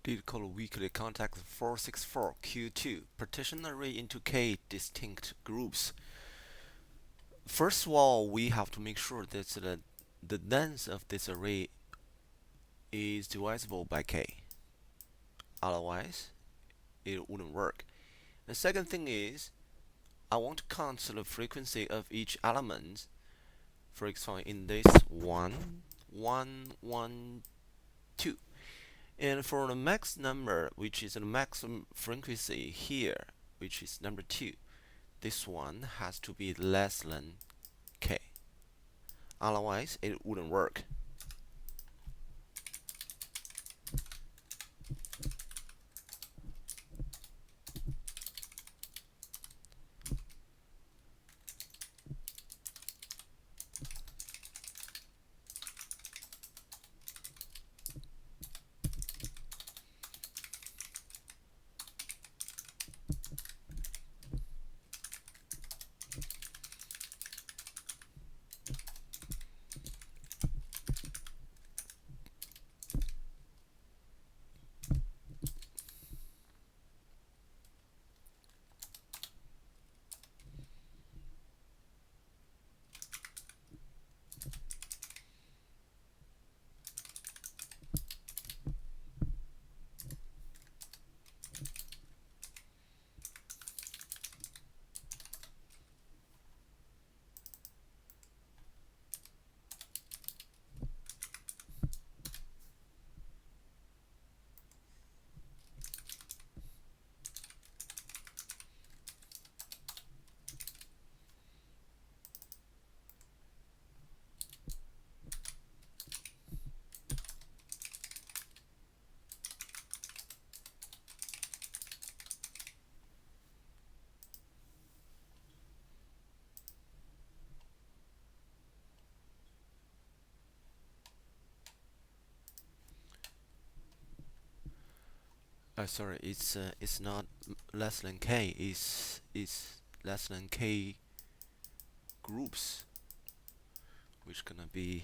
Leetcode weekly context 464 Q2. Partition array into k distinct groups. First of all, we have to make sure that the length of this array is divisible by k. Otherwise, it wouldn't work. The second thing is, I want to count the frequency of each element. For example, in this 1, 1, 1, 2. And for the max number, which is the maximum frequency here, which is number 2, this one has to be less than k. Otherwise, it wouldn't work. Sorry, it's not less than k. It's less than k groups, which gonna be